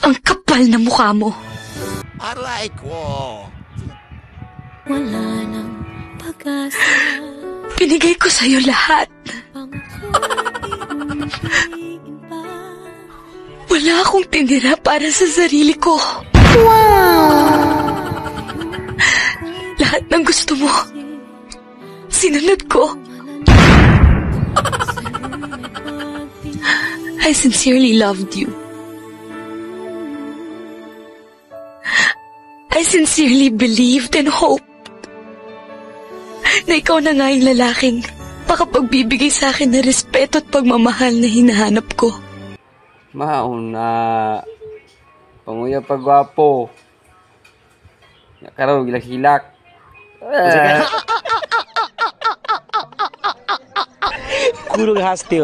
Ang kapal na mukha mo. Aray ko. Wala nang pag-asa. Binigay ko sa'yo lahat. Wala akong tinira para sa sarili ko. Lahat ng gusto mo, sinunod ko. I sincerely loved you. I sincerely believed and hoped na ikaw na nga yung lalaking makapagbibigay sa akin ng respeto at pagmamahal na hinahanap ko. Mauna. Panguya pagwapo. Nakaraw, gilak-hilak. Kurang hasti.